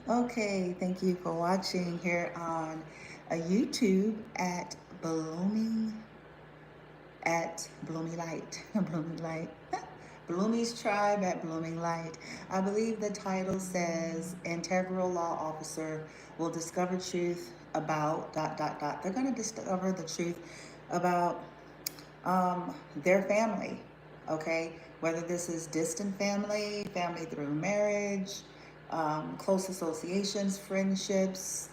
Okay, thank you for watching here on a YouTube at Blooming Light. Blooming Light. Bloomy's Tribe at Blooming Light. I believe the title says Integral Law Officer will discover truth about dot dot dot. They're going to discover the truth about their family, okay? Whether this is distant family, family through marriage, close associations, friendships,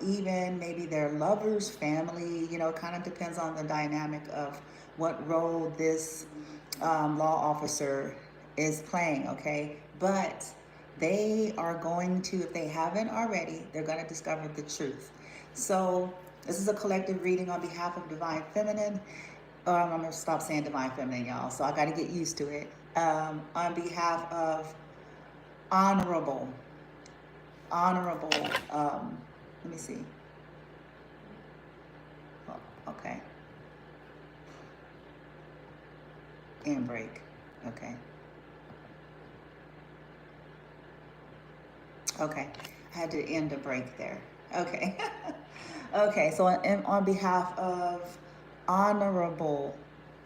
even maybe their lover's family. It kind of depends on the dynamic of what role this law officer is playing, okay? But they are going to, if they haven't already, they're going to discover the truth. So this is a collective reading on behalf of Divine Feminine. I'm going to stop saying Divine Feminine, y'all, so I got to get used to it. On behalf of honorable, let me see. Oh, okay. And break. Okay. Okay. I had to end the break there. Okay. Okay. So on behalf of honorable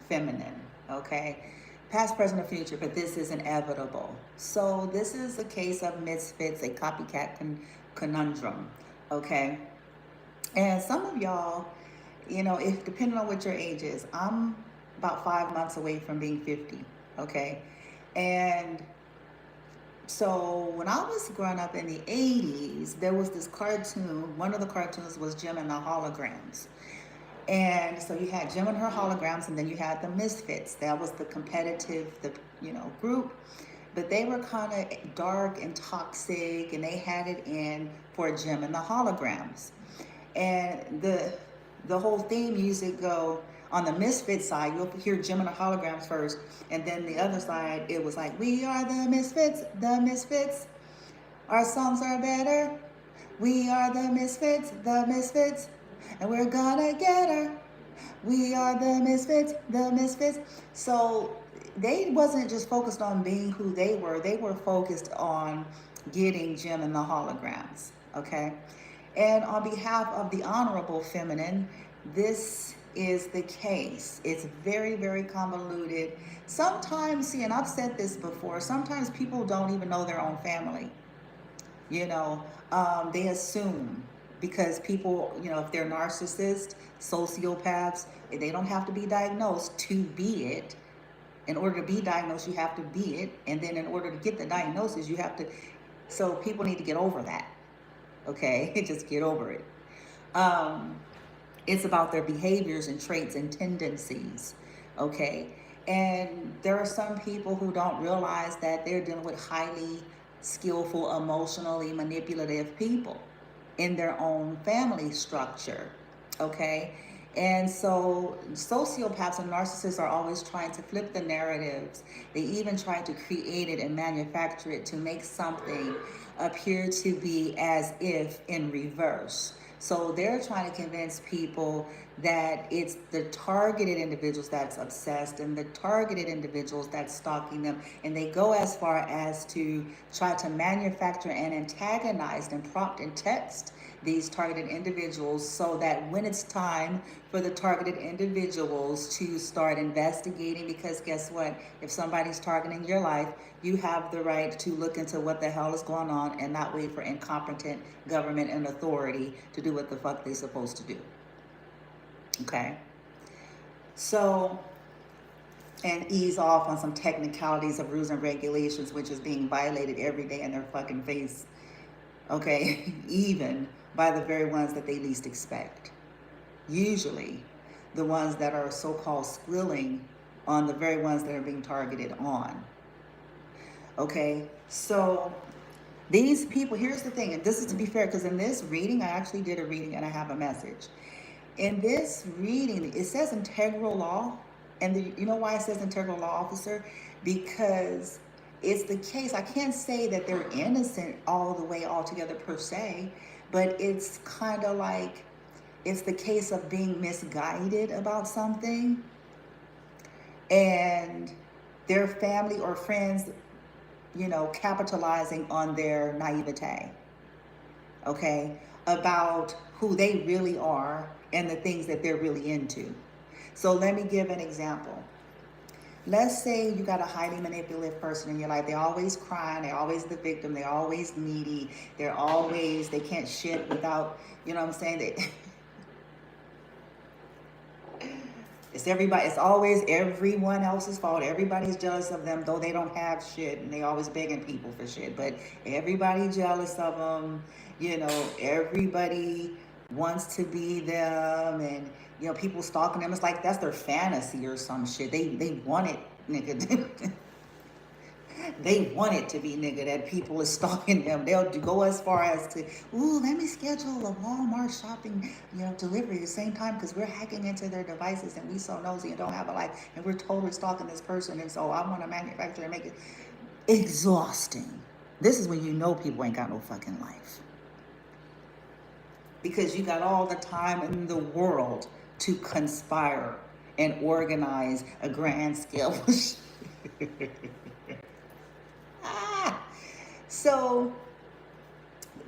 feminine, okay? Past, present, or future, but this is inevitable. So this is a case of misfits, a copycat conundrum, okay? And some of y'all, if depending on what your age is, I'm about 5 months away from being 50, okay? And so when I was growing up in the 80s, there was this cartoon. One of the cartoons was Jim and the Holograms. And so you had Jim and her holograms, and then you had the Misfits. That was the competitive, group. But they were kind of dark and toxic, and they had it in for Jim and the holograms. And the whole theme music go on the Misfit side. You'll hear Jim and the holograms first, and then the other side, it was like, we are the Misfits, the Misfits. Our songs are better. We are the Misfits, the Misfits. And we're gonna get her. We are the Misfits, the Misfits. So they wasn't just focused on being who they were focused on getting Jim and the holograms, okay? And on behalf of the honorable feminine, this is the case. It's very, very convoluted. Sometimes, and I've said this before, sometimes people don't even know their own family. They assume, because people, if they're narcissists, sociopaths, they don't have to be diagnosed to be it. In order to be diagnosed, you have to be it. And then in order to get the diagnosis, you have to, so people need to get over that, okay? Just get over it. It's about their behaviors and traits and tendencies, okay? And there are some people who don't realize that they're dealing with highly skillful, emotionally manipulative people in their own family structure, okay? And so sociopaths and narcissists are always trying to flip the narratives. They even try to create it and manufacture it to make something appear to be as if in reverse. So they're trying to convince people that it's the targeted individuals that's obsessed and the targeted individuals that's stalking them. And they go as far as to try to manufacture and antagonize and prompt and text these targeted individuals so that when it's time for the targeted individuals to start investigating, because guess what? If somebody's targeting your life, you have the right to look into what the hell is going on and not wait for incompetent government and authority to do what the fuck they're supposed to do. Okay? So, and ease off on some technicalities of rules and regulations, which is being violated every day in their fucking face. Okay? Even by the very ones that they least expect. Usually, the ones that are so-called squilling on the very ones that are being targeted on. Okay? So, these people, here's the thing, and this is to be fair, because in this reading, I actually did a reading and I have a message. In this reading, it says integral law, and you know why it says integral law officer? Because it's the case, I can't say that they're innocent all the way altogether per se, but it's kind of like, it's the case of being misguided about something, and their family or friends capitalizing on their naivete, okay, about who they really are and the things that they're really into. So let me give an example. Let's say you got a highly manipulative person in your life. They're always crying. They're always the victim. They're always needy. They can't shit without, you know what I'm saying? It's always everyone else's fault. Everybody's jealous of them, though they don't have shit, and they always begging people for shit. But everybody jealous of them. Everybody wants to be them, and people stalking them. It's like that's their fantasy or some shit. They want it, nigga. They want it to be, nigga, that people is stalking them. They'll go as far as to, ooh, let me schedule a Walmart shopping, delivery at the same time because we're hacking into their devices and we so nosy and don't have a life and we're totally stalking this person, and so I want to manufacture and make it exhausting. This is when people ain't got no fucking life. Because you got all the time in the world to conspire and organize a grand scale. So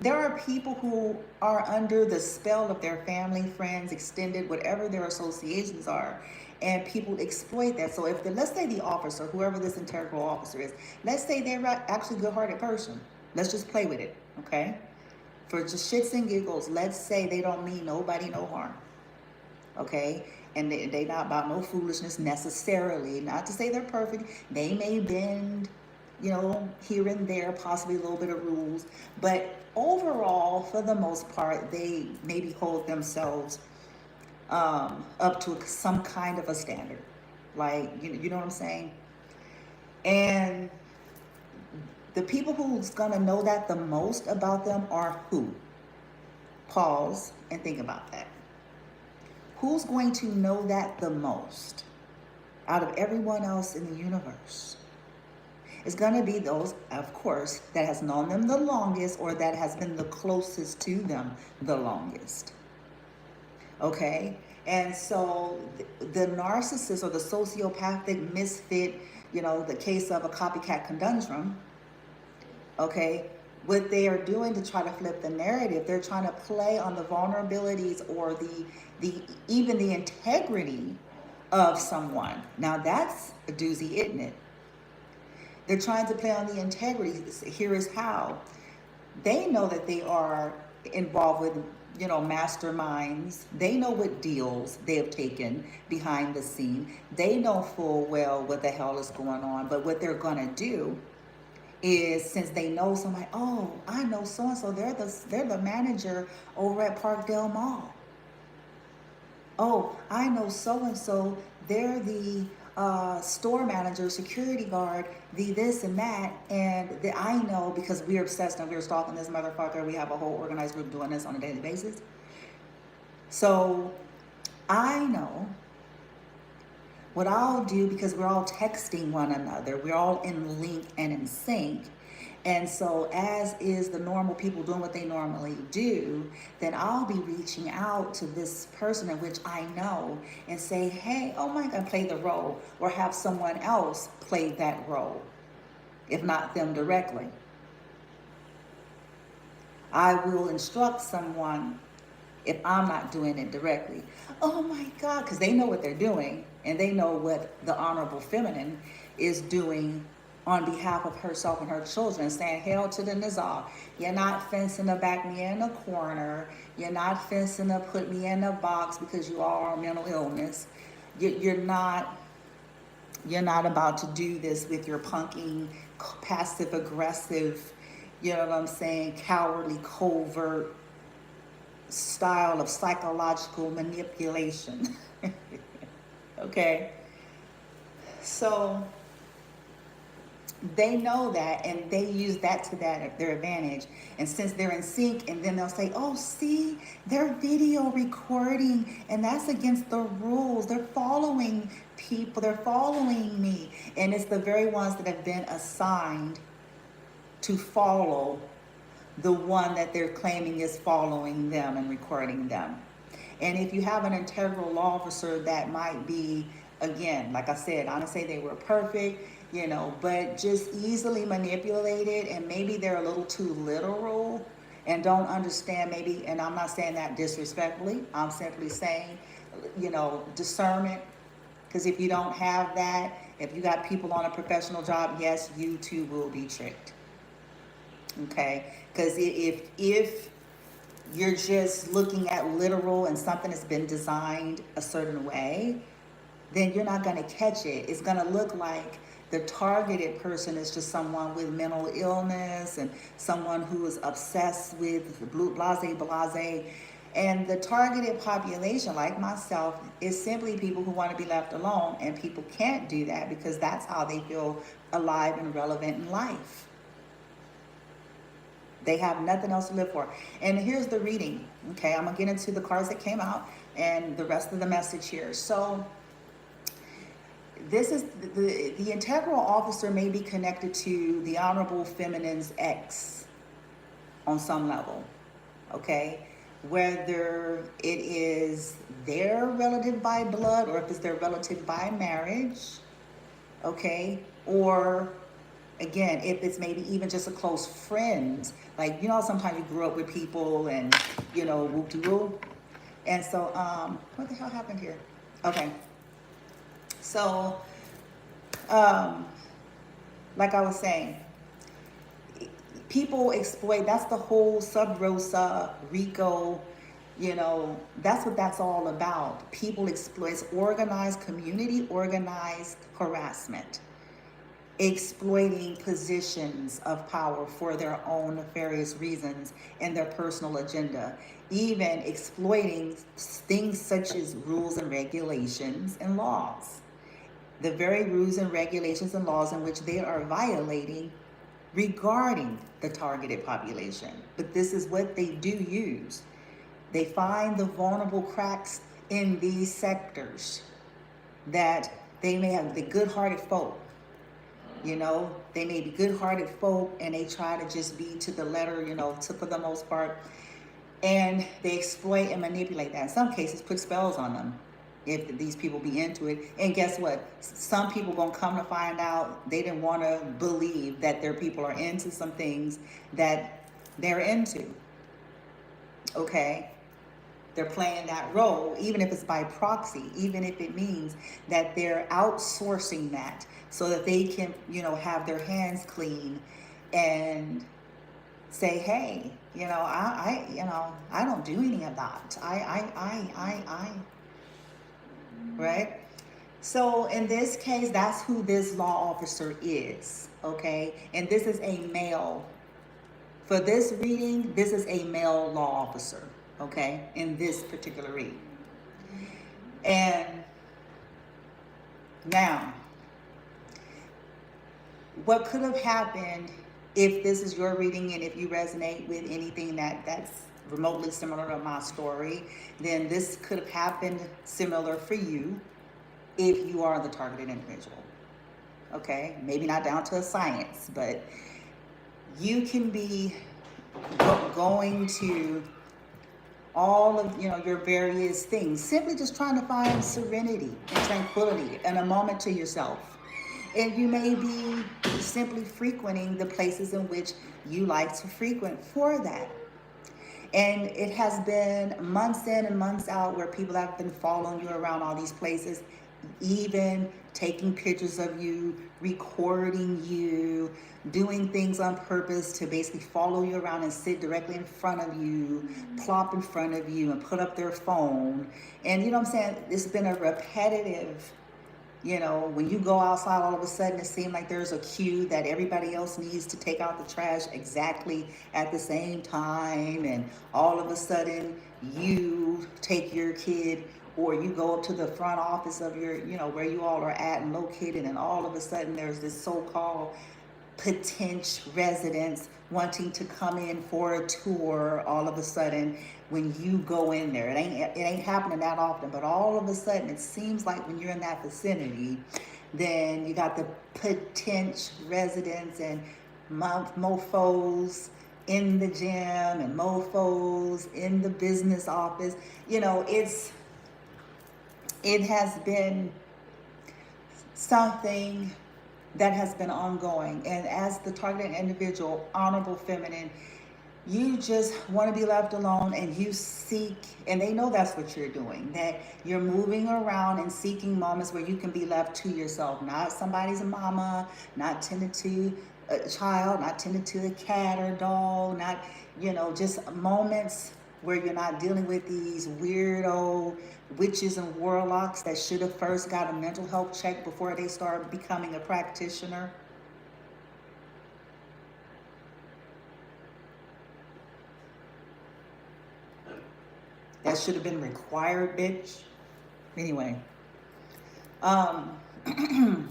there are people who are under the spell of their family, friends, extended, whatever their associations are, and people exploit that. So let's say the officer, whoever this integral officer is, let's say they're actually a good-hearted person. Let's just play with it, okay? For just shits and giggles, let's say they don't mean nobody no harm, okay? And they not about no foolishness necessarily. Not to say they're perfect. They may bend, here and there, possibly a little bit of rules. But overall, for the most part, they maybe hold themselves up to some kind of a standard. Like, you know what I'm saying? And the people who's going to know that the most about them are who? Pause and think about that. Who's going to know that the most out of everyone else in the universe? It's going to be those, of course, that has known them the longest or that has been the closest to them the longest. Okay? And so the narcissist or the sociopathic misfit, the case of a copycat conundrum, okay, what they are doing to try to flip the narrative, they're trying to play on the vulnerabilities or even the integrity of someone. Now that's a doozy, isn't it? They're trying to play on the integrity. Here is how. They know that they are involved with, masterminds. They know what deals they have taken behind the scene. They know full well what the hell is going on. But what they're going to do is, since they know somebody, oh, I know so-and-so, they're the manager over at Parkdale Mall. Oh, I know so-and-so, they're the store manager, security guard, the this and that, and I know because we're obsessed and we're stalking this motherfucker. We have a whole organized group doing this on a daily basis. So I know what I'll do, because we're all texting one another, we're all in link and in sync. And so as is the normal people doing what they normally do, then I'll be reaching out to this person in which I know and say, hey, oh my God, play the role, or have someone else play that role, if not them directly. I will instruct someone if I'm not doing it directly. Oh my God, because they know what they're doing, and they know what the Honorable Feminine is doing on behalf of herself and her children, saying, hail to the Nizar. You're not fencing to back me in a corner. You're not fencing to put me in a box because you are on mental illness. You're not about to do this with your punking, passive aggressive, cowardly, covert style of psychological manipulation. Okay? So they know that, and they use that to their advantage. And since they're in sync, and then they'll say, oh, see, they're video recording, and that's against the rules. They're following people. They're following me. And it's the very ones that have been assigned to follow the one that they're claiming is following them and recording them. And if you have an integral law officer that might be, again, like I said, I don't say they were perfect. but just easily manipulated, and maybe they're a little too literal and don't understand maybe, and I'm not saying that disrespectfully, I'm simply saying, discernment, because if you don't have that, if you got people on a professional job, yes, you too will be tricked. Okay, because if you're just looking at literal and something has been designed a certain way, then you're not going to catch it. It's going to look like the targeted person is just someone with mental illness and someone who is obsessed with blase. And the targeted population, like myself, is simply people who want to be left alone, and people can't do that because that's how they feel alive and relevant in life. They have nothing else to live for. And here's the reading. Okay, I'm going to get into the cards that came out and the rest of the message here. So this is the integral officer may be connected to the Honorable Feminine's ex on some level. Okay, whether it is their relative by blood or if it's their relative by marriage. Okay, or again, if it's maybe even just a close friend, like, sometimes you grew up with people and, whoop-de-whoop. And so, what the hell happened here? Okay. So, like I was saying, people exploit, that's the whole Sub Rosa, Rico, that's what that's all about. People exploit, it's organized, community organized harassment. Exploiting positions of power for their own nefarious reasons and their personal agenda, even exploiting things such as rules and regulations and laws. The very rules and regulations and laws in which they are violating regarding the targeted population. But this is what they do use. They find the vulnerable cracks in these sectors that they may have the good-hearted folk. They may be good-hearted folk and they try to just be to the letter, for the most part. And they exploit and manipulate that. In some cases, put spells on them if these people be into it. And guess what? Some people gonna come to find out they didn't want to believe that their people are into some things that they're into. Okay? They're playing that role, even if it's by proxy, even if it means that they're outsourcing that so that they can, have their hands clean and say, hey, I don't do any of that. Right? So in this case, that's who this law officer is, okay? And this is a male. For this reading, this is a male law officer, okay, in this particular reading. And now, what could have happened if this is your reading and if you resonate with anything that's remotely similar to my story, then this could have happened similar for you if you are the targeted individual. Okay, maybe not down to a science, but you can be going to all of your various things, simply just trying to find serenity and tranquility and a moment to yourself. And you may be simply frequenting the places in which you like to frequent for that. And it has been months in and months out where people have been following you around all these places, even taking pictures of you, recording you, doing things on purpose to basically follow you around and sit directly in front of you, plop in front of you and put up their phone. And you know what I'm saying? It's been a repetitive, when you go outside, all of a sudden it seems like there's a cue that everybody else needs to take out the trash exactly at the same time. And all of a sudden you take your kid or you go up to the front office of your, where you all are at and located, and all of a sudden there's this so-called potential residents wanting to come in for a tour. All of a sudden when you go in there, it ain't happening that often, but all of a sudden it seems like when you're in that vicinity, then you got the potential residents and mofos in the gym and mofos in the business office. It has been something that has been ongoing. And as the targeted individual, honorable feminine, you just want to be left alone, and you seek, and they know that's what you're doing, that you're moving around and seeking moments where you can be left to yourself, not somebody's mama, not tending to a child, not tending to a cat or dog, not, just moments where you're not dealing with these weirdo witches and warlocks that should have first got a mental health check before they start becoming a practitioner. That should have been required, bitch. Anyway. You know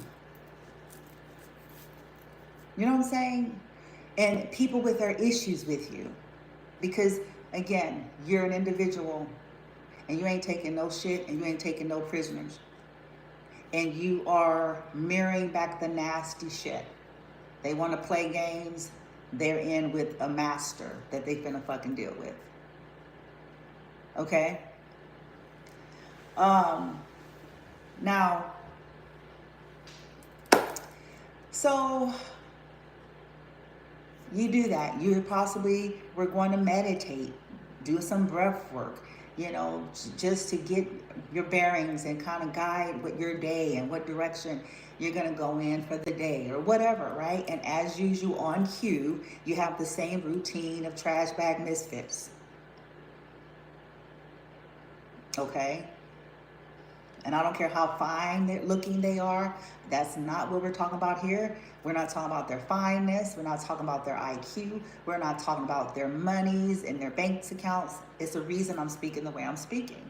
what I'm saying? And people with their issues with you. Because, again, you're an individual, and you ain't taking no shit, and you ain't taking no prisoners. And you are mirroring back the nasty shit. They want to play games. They're in with a master that they finna fucking deal with. Okay? Now, so you do that. We're going to meditate, do some breath work, just to get your bearings and kind of guide what your day and what direction you're going to go in for the day or whatever, right? And as usual, on cue, you have the same routine of trash bag misfits. Okay? And I don't care how fine looking they are. That's not what we're talking about here. We're not talking about their fineness. We're not talking about their IQ. We're not talking about their monies and their bank accounts. It's the reason I'm speaking the way I'm speaking.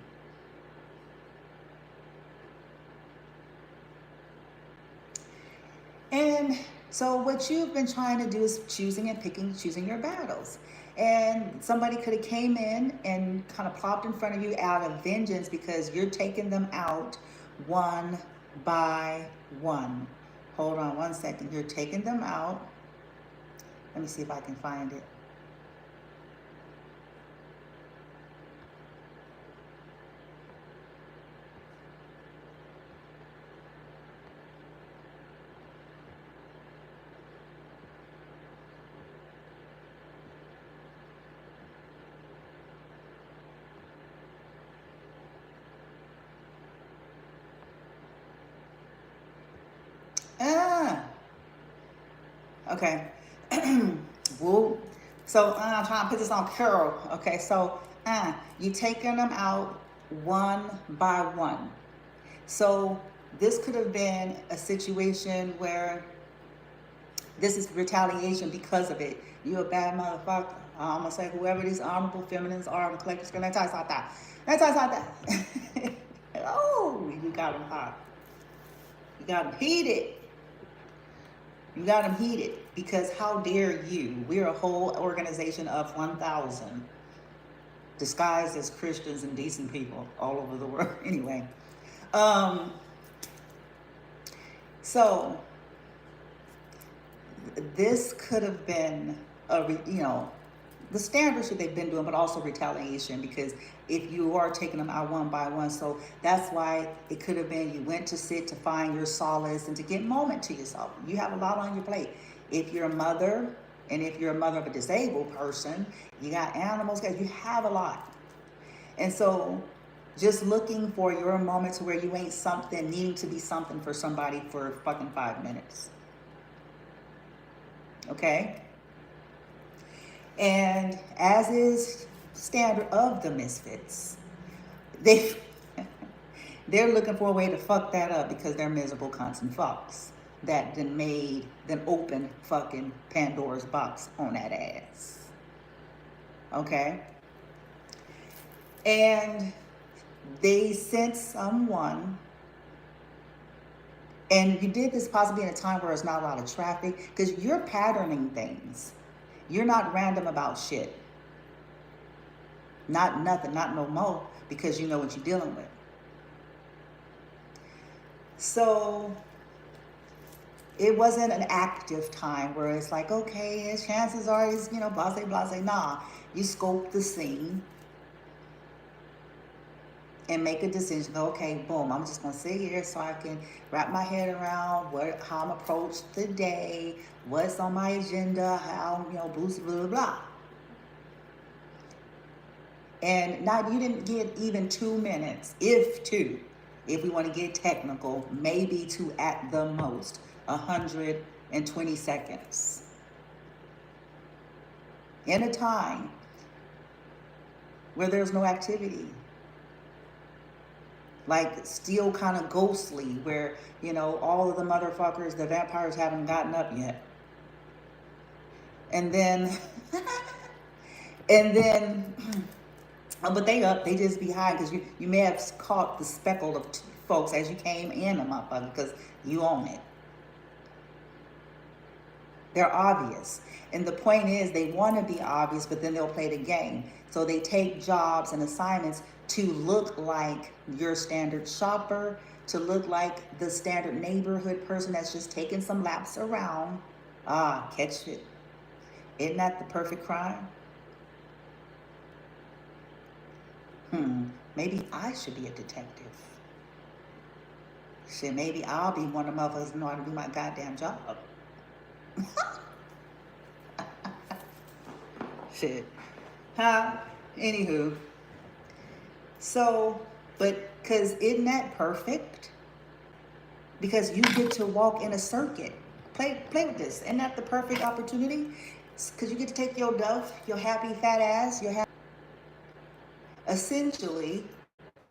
And so what you've been trying to do is choosing your battles. And somebody could have came in and kind of plopped in front of you out of vengeance because you're taking them out one by one. Hold on one second. You're taking them out. Let me see if I can find it. Okay. Woo. So I'm trying to put this on Carol. Okay, so you taking them out one by one. So this could have been a situation where this is retaliation because of it. You a bad motherfucker. I'm gonna say whoever these honorable feminines are, the collectors, can I tell you that? Oh, you got them hot. You got them heated. You got them heated because how dare you? We're a whole organization of 1,000 disguised as Christians and decent people all over the world. Anyway, so this could have been the standard shit they've been doing, but also retaliation, because if you are taking them out one by one, so that's why it could have been you went to sit to find your solace and to get moment to yourself. You have a lot on your plate. If you're a mother, and if you're a mother of a disabled person, you got animals, you have a lot. And so just looking for your moment to where you ain't something, needing to be something for somebody for fucking 5 minutes. Okay? And as is standard of the misfits, they're looking for a way to fuck that up because they're miserable cunts and fucks that then open fucking Pandora's box on that ass. Okay? And they sent someone, and you did this possibly in a time where there's not a lot of traffic, because you're patterning things. You're not random about shit. Not nothing, not no more, because you know what you're dealing with. So it wasn't an active time where it's like, okay, his chances are he's, blase, blase. Nah, you scope the scene. and make a decision. Okay, boom, I'm just gonna sit here so I can wrap my head around how I'm approach the day, what's on my agenda, how, blah, blah, blah. And now you didn't get even 2 minutes, if we want to get technical, maybe two at the most, 120 seconds. In a time where there's no activity. Like still kind of ghostly, where, all of the motherfuckers, the vampires haven't gotten up yet. And then, but they up, they just behind, because you may have caught the speckle of folks as you came in, motherfucker, because you own it. They're obvious. And the point is, they want to be obvious, but then they'll play the game. So they take jobs and assignments to look like your standard shopper, to look like the standard neighborhood person that's just taking some laps around. Catch it. Isn't that the perfect crime? Maybe I should be a detective. Shit, maybe I'll be one of them motherfuckers who know how to do my goddamn job. Shit. Anywho. So, because isn't that perfect? Because you get to walk in a circuit. Play with this. Isn't that the perfect opportunity? Because you get to take your duff, your happy fat ass, essentially,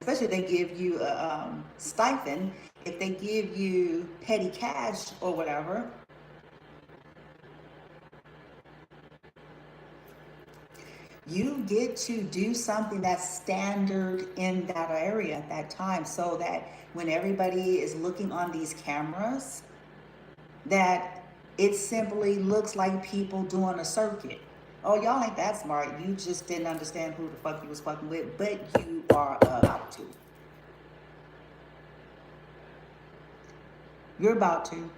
especially if they give you a stipend, if they give you petty cash or whatever, you get to do something that's standard in that area at that time, so that when everybody is looking on these cameras, that it simply looks like people doing a circuit. Oh, y'all ain't that smart. You just didn't understand who the fuck you was fucking with, but you are about to. You're about to.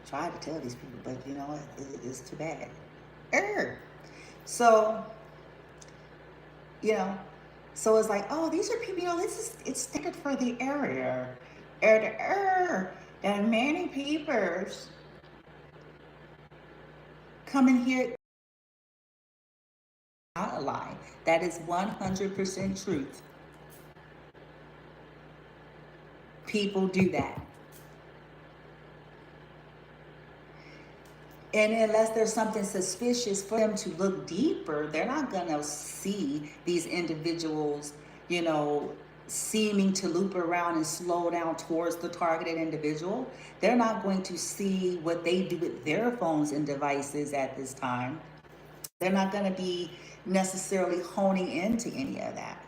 Try to tell these people, but you know what? It's too bad. So, so it's like, oh, these are people, it's standard for the area. And many peepers come in here. Not a lie. That is 100% truth. People do that. And unless there's something suspicious for them to look deeper, they're not going to see these individuals, seeming to loop around and slow down towards the targeted individual. They're not going to see what they do with their phones and devices at this time. They're not going to be necessarily honing into any of that.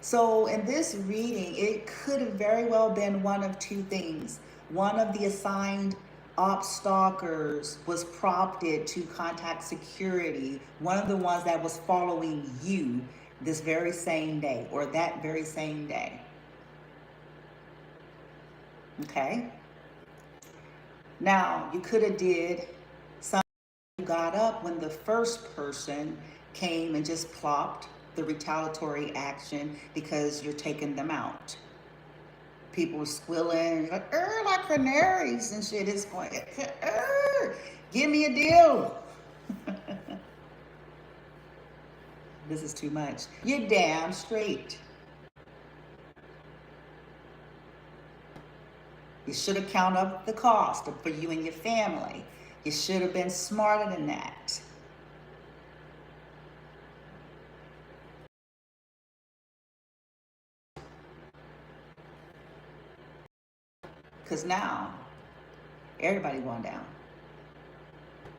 So in this reading, it could have very well been one of two things. One of the assigned op stalkers was prompted to contact security, one of the ones that was following you this very same day, or that very same day. Okay? Now, you could have did something. You got up when the first person came and just plopped the retaliatory action because you're taking them out. People were squilling, like canaries and shit. It's going, give me a deal. This is too much. You're damn straight. You should have counted up the cost for you and your family. You should have been smarter than that. Because now, everybody going down.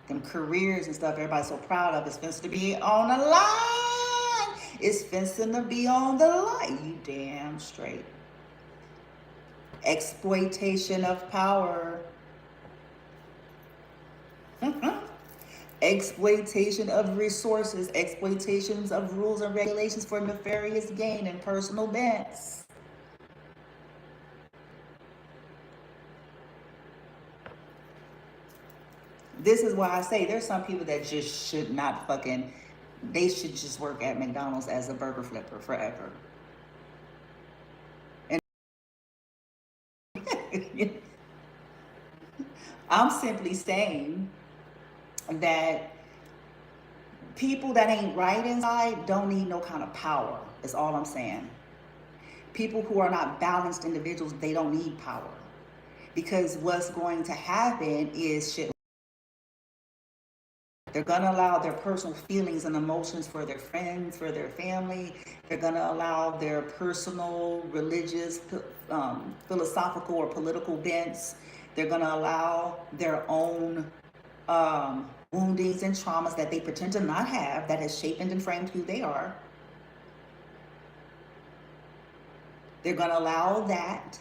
Them careers and stuff everybody's so proud of, it's fencing to be on the line. It's fencing to be on the line. You damn straight. Exploitation of power. Exploitation of resources. Exploitations of rules and regulations for nefarious gain and personal bents. This is why I say there's some people that just should not fucking, they should just work at McDonald's as a burger flipper forever. And I'm simply saying that people that ain't right inside don't need no kind of power, is all I'm saying. People who are not balanced individuals, they don't need power. Because what's going to happen is shit. They're going to allow their personal feelings and emotions for their friends, for their family. They're going to allow their personal, religious, philosophical, or political bents. They're going to allow their own woundings and traumas that they pretend to not have, that has shaped and framed who they are. They're going to allow that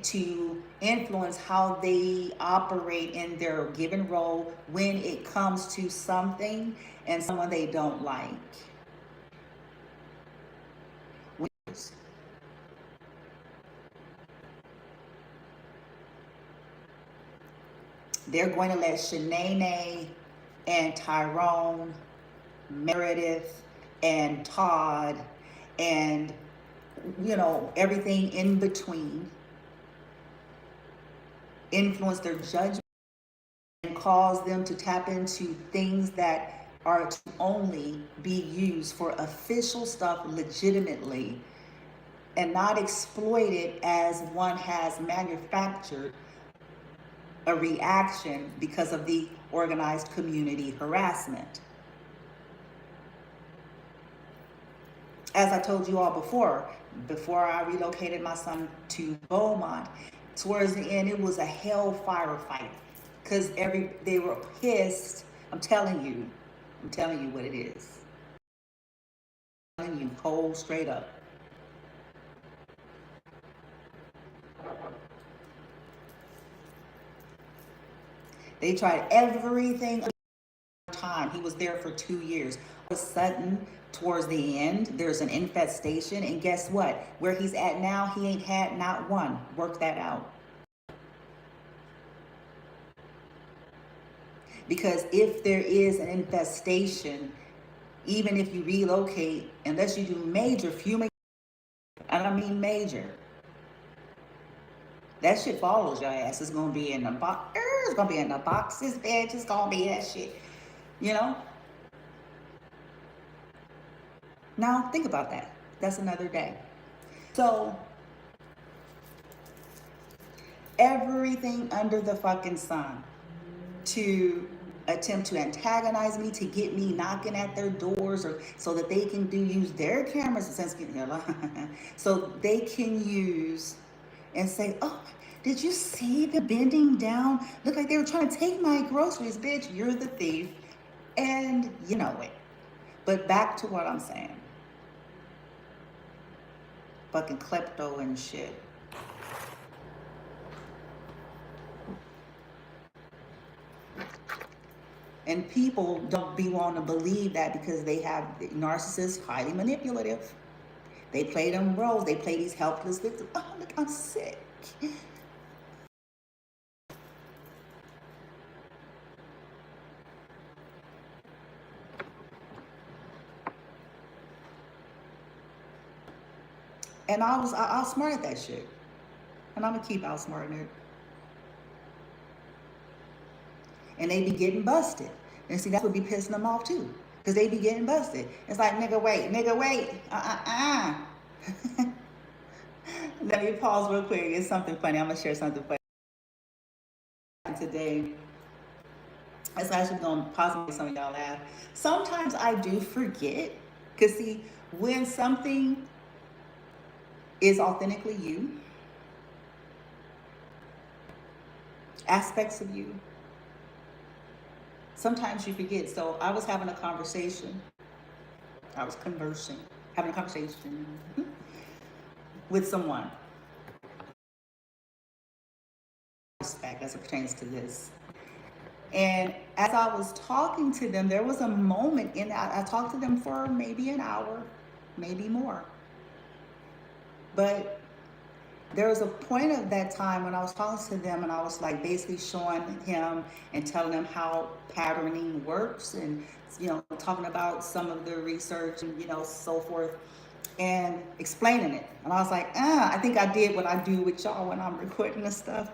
to influence how they operate in their given role when it comes to something and someone they don't like. They're going to let Shanae and Tyrone, Meredith and Todd and, you know, everything in between influence their judgment and cause them to tap into things that are to only be used for official stuff legitimately and not exploited as one has manufactured a reaction because of the organized community harassment. As I told you all before I relocated my son to Beaumont, towards the end, it was a hellfire fight because they were pissed. I'm telling you what it is. I'm telling you cold, straight up. They tried everything. Time he was there for 2 years. All of a sudden, towards the end, there's an infestation, and guess what? Where he's at now, he ain't had not one. Work that out. Because if there is an infestation, even if you relocate, unless you do major fuming, and I mean major, that shit follows your ass. It's gonna be in the box. It's gonna be in the boxes, bitch. It's gonna be that shit. You know? Now, think about that. That's another day. So, everything under the fucking sun to attempt to antagonize me, to get me knocking at their doors, or so that they can use their cameras, so they can use and say, oh, did you see them bending down? Look like they were trying to take my groceries. Bitch, you're the thief. And you know it. But back to what I'm saying. Fucking klepto and shit. And people don't be wanting to believe that because they have narcissists, highly manipulative. They play them roles. They play these helpless victims. Oh, look, I'm sick. And I outsmarted that shit. And I'm going to keep outsmarting it. And they be getting busted. And see, that would be pissing them off too. Because they be getting busted. It's like, nigga, wait. Let me pause real quick. It's something funny. I'm going to share something funny. Today, it's actually going to possibly make some of y'all laugh. Sometimes I do forget. Because see, when something is authentically you, aspects of you, sometimes you forget. So I was having a conversation. Having a conversation with someone. Respect as it pertains to this. And as I was talking to them, there was a moment I talked to them for maybe an hour, maybe more. But there was a point of that time when I was talking to them and I was like basically showing him and telling him how patterning works and, you know, talking about some of the research and, you know, so forth and explaining it. And I was like, I think I did what I do with y'all when I'm recording this stuff.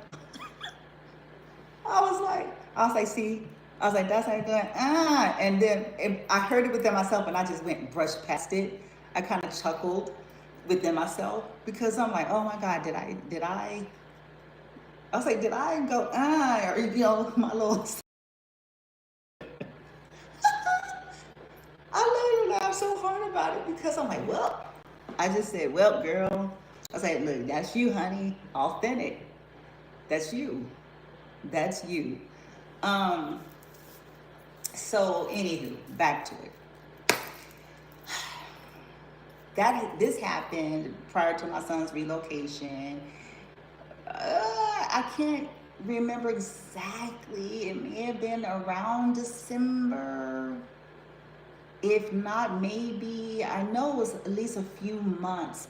I was like, see, I was like, that's how you do it. And then I heard it within myself and I just went and brushed past it. I kind of chuckled within myself because I'm like, oh my God, I was like, did I go, or, you know, my little, I literally laughed so hard about it because I'm like, well, I just said, well, girl, I said, look, that's you, honey, authentic. That's you. That's you. Um, so anywho, back to it. This happened prior to my son's relocation. I can't remember exactly. It may have been around December. If not, maybe, I know it was at least a few months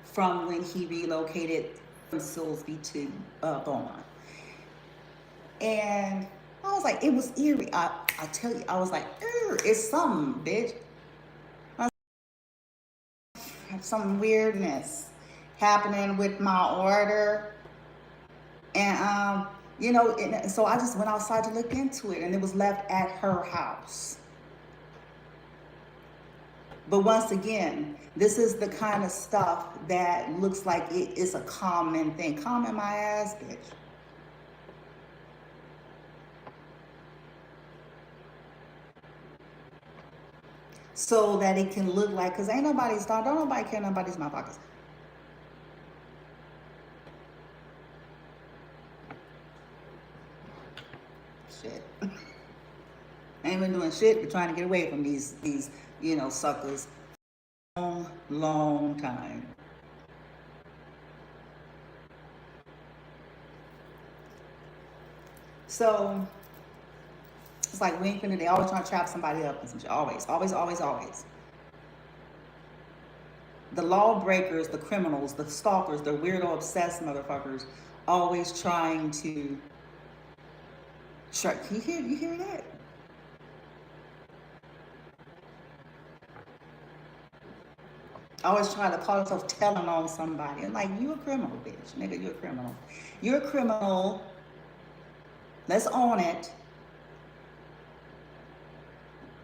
from when he relocated from Silsby to Beaumont. And I was like, it was eerie. I tell you, I was like, it's something, bitch. Some weirdness happening with my order. And, you know, so I just went outside to look into it and it was left at her house. But once again, this is the kind of stuff that looks like it is a common thing. Common my ass, bitch. So that it can look like, because ain't nobody's, don't nobody care nobody's motherfuckers. Shit. Ain't been doing shit but trying to get away from these, you know, suckers. Long time. So it's like we ain't finna, they always trying to trap somebody up and some shit. Always. The lawbreakers, the criminals, the stalkers, the weirdo obsessed motherfuckers, always trying to you hear that? Always trying to call yourself telling on somebody. And like, you a criminal, bitch. Nigga, you a criminal. You're a criminal. Let's own it.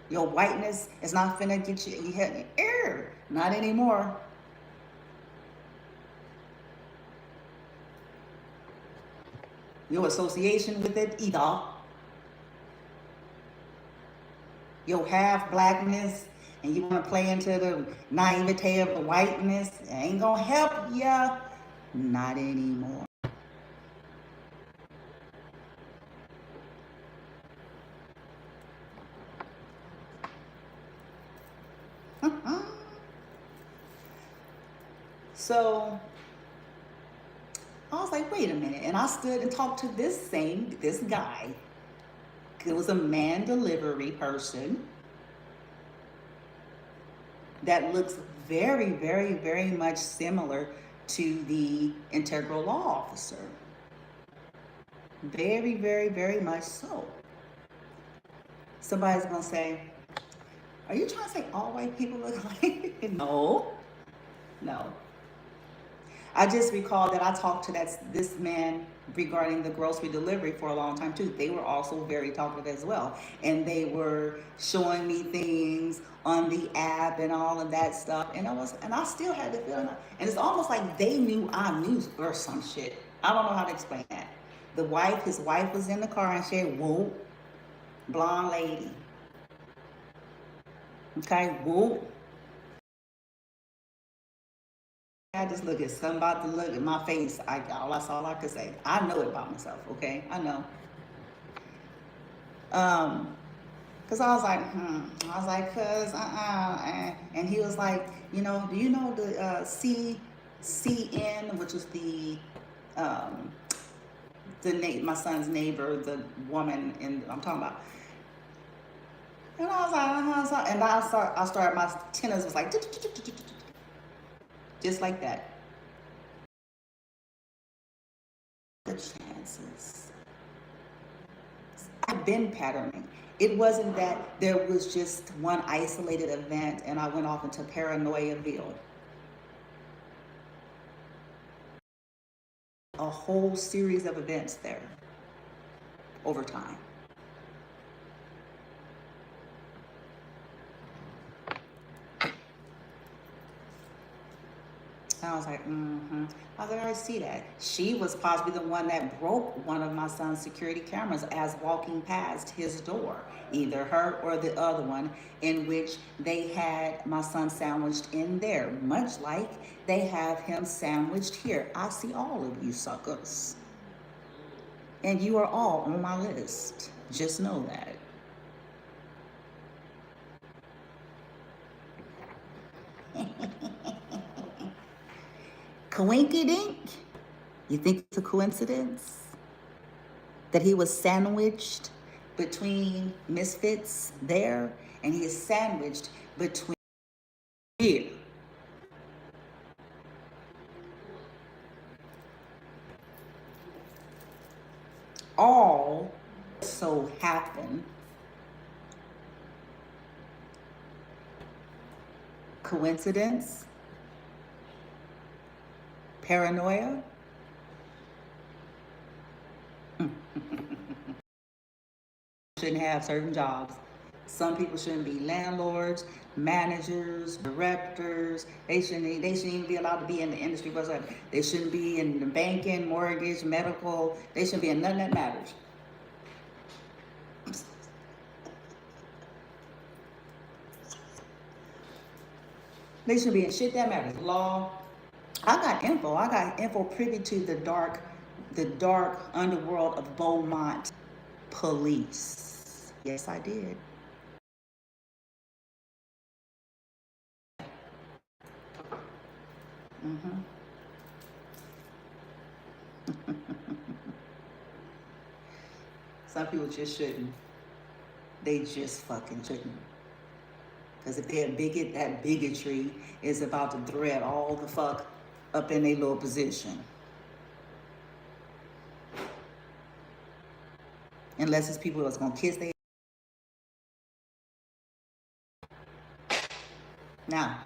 Your whiteness is not finna get you not anymore. Your association with it either. Your half blackness and you want to play into the naivete of the whiteness, it ain't gonna help ya. Not anymore. So I was like, wait a minute. And I stood and talked to this guy. It was a man delivery person that looks very, very, very much similar to the integral law officer. Very, very, very much so. Somebody's gonna say, are you trying to say all white people look like? No. I just recall that I talked to this man regarding the grocery delivery for a long time too. They were also very talkative as well. And they were showing me things on the app and all of that stuff. And I still had the feeling, and it's almost like they knew I knew or some shit. I don't know how to explain that. His wife was in the car and she said, whoa, blonde lady. Okay, whoa. I just look at somebody to look at my face. That's all I could say. I know it about myself, okay? I know. Cause I was like, I was like, and he was like, you know, do you know the CN, which is my son's neighbor, the woman I'm talking about. And I was like, and I started, my tennis was like, just like that. The chances. I've been patterning. It wasn't that there was just one isolated event and I went off into paranoiaville. A whole series of events there over time. I was like, mm-hmm. I was like, I see that. She was possibly the one that broke one of my son's security cameras as walking past his door. Either her or the other one, in which they had my son sandwiched in there, much like they have him sandwiched here. I see all of you suckers. And you are all on my list. Just know that. Coinkydink? You think it's a coincidence that he was sandwiched between misfits there and he is sandwiched between here? All so happen. Coincidence? Paranoia? Shouldn't have certain jobs. Some people shouldn't be landlords, managers, directors. They shouldn't even be allowed to be in the industry whatsoever. They shouldn't be in the banking, mortgage, medical. They shouldn't be in nothing that matters. They should be in shit that matters. Law. I got info privy to the dark underworld of Beaumont police. Yes, I did. Mm-hmm. Some people just shouldn't. They just fucking shouldn't. Because if they're bigot, that bigotry is about to thread all the fuck up in their little position. Unless it's people that's gonna kiss their. Now,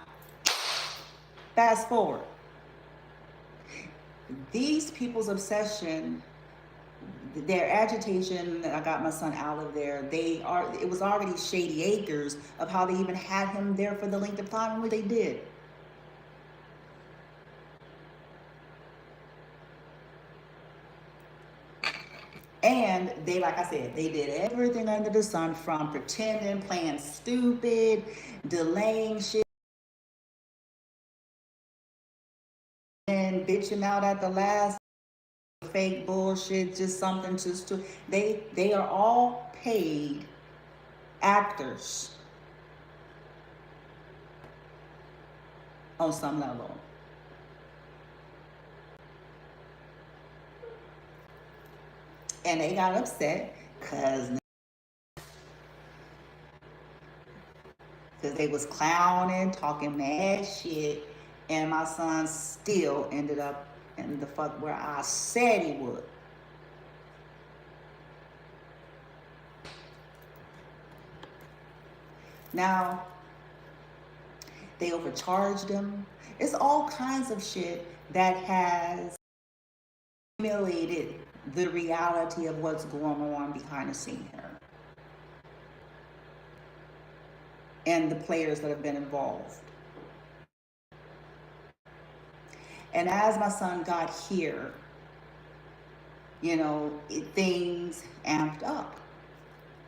fast forward. These people's obsession, their agitation, I got my son out of there. It was already shady acres of how they even had him there for the length of time where they did. And they, like I said, they did everything under the sun, from pretending, playing stupid, delaying shit, and bitching out at the last, fake bullshit, just something to they are all paid actors on some level. And they got upset because they was clowning, talking mad shit, and my son still ended up in the fuck where I said he would. Now, they overcharged him. It's all kinds of shit that has simulated the reality of what's going on behind the scene here. And the players that have been involved. And as my son got here, things amped up.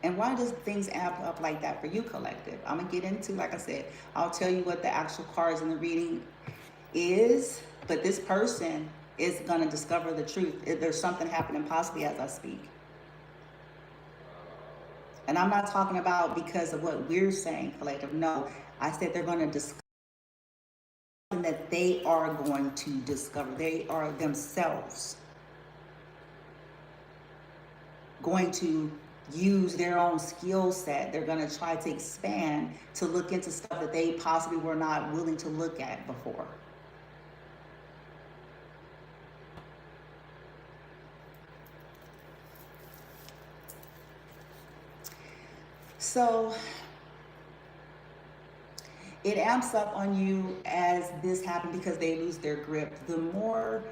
And why does things amp up like that for you, collective? I'm going to get into, like I said, I'll tell you what the actual cards in the reading is, but this person is going to discover the truth. There's something happening possibly as I speak. And I'm not talking about because of what we're saying, collective. No, I said they're going to discover something that they are going to discover. They are themselves going to use their own skill set. They're going to try to expand to look into stuff that they possibly were not willing to look at before. So it amps up on you as this happens because they lose their grip. The more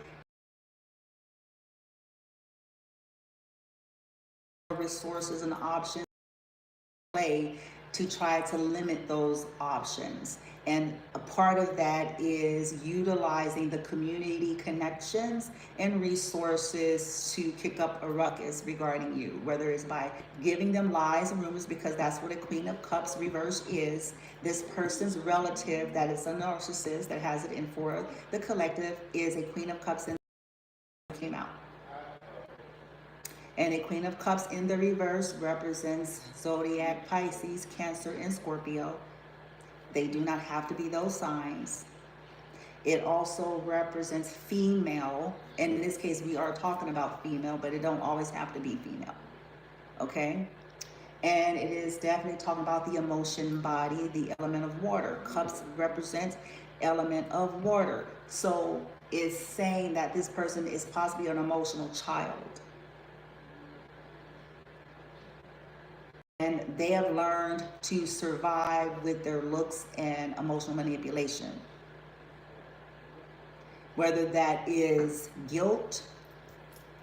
resources and options way to try to limit those options. And a part of that is utilizing the community connections and resources to kick up a ruckus regarding you, whether it's by giving them lies and rumors, because that's what a Queen of Cups reverse is. This person's relative that is a narcissist that has it in for the collective is a Queen of Cups and came out. And a Queen of Cups in the reverse represents Zodiac, Pisces, Cancer, and Scorpio. They do not have to be those signs. It also represents female. And in this case, we are talking about female, but it don't always have to be female. Okay? And it is definitely talking about the emotion body, the element of water. Cups represents element of water. So it's saying that this person is possibly an emotional child. And they have learned to survive with their looks and emotional manipulation. Whether that is guilt,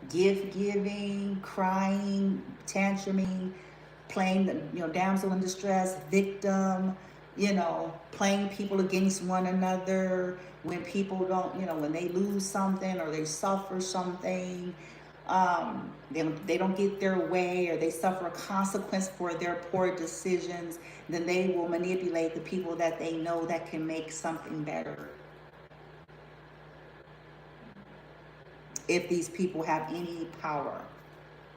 gift giving, crying, tantruming, playing the damsel in distress, victim, playing people against one another when people don't, when they lose something or they suffer something. They don't get their way or they suffer a consequence for their poor decisions, then they will manipulate the people that they know that can make something better. If these people have any power.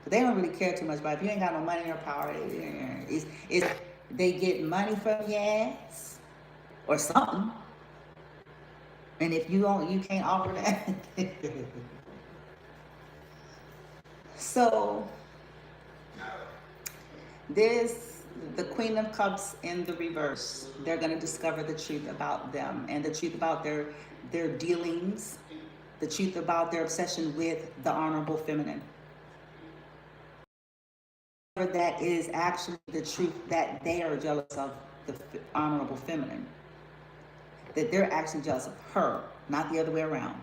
But they don't really care too much about it. If you ain't got no money or power, they get money from your ass or something. And if you can't offer that. So the Queen of Cups in the reverse, they're going to discover the truth about them and the truth about their dealings, the truth about their obsession with the honorable feminine. That is actually the truth that they are jealous of the honorable feminine. That they're actually jealous of her, not the other way around.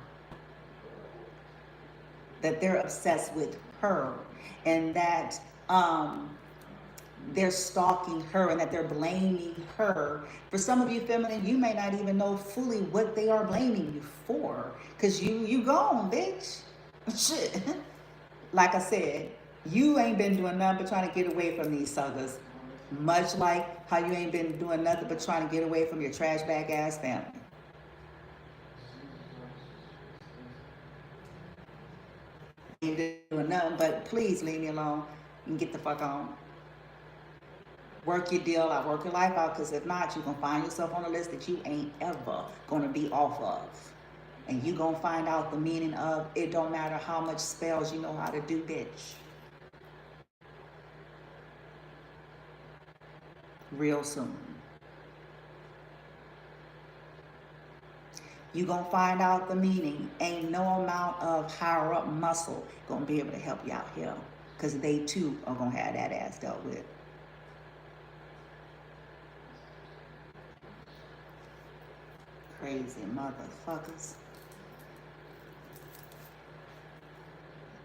That they're obsessed with her and that they're stalking her and that they're blaming her. For some of you feminine, you may not even know fully what they are blaming you for because you gone, bitch. Shit. Like I said, you ain't been doing nothing but trying to get away from these suckers. Much like how you ain't been doing nothing but trying to get away from your trash bag ass family. Ain't doing nothing, but please leave me alone and get the fuck on. Work your deal out, work your life out, because if not, you're going to find yourself on a list that you ain't ever going to be off of. And you're going to find out the meaning of it don't matter how much spells you know how to do, bitch. Real soon. You're going to find out the meaning. Ain't no amount of higher up muscle going to be able to help you out here. Because they too are going to have that ass dealt with. Crazy motherfuckers.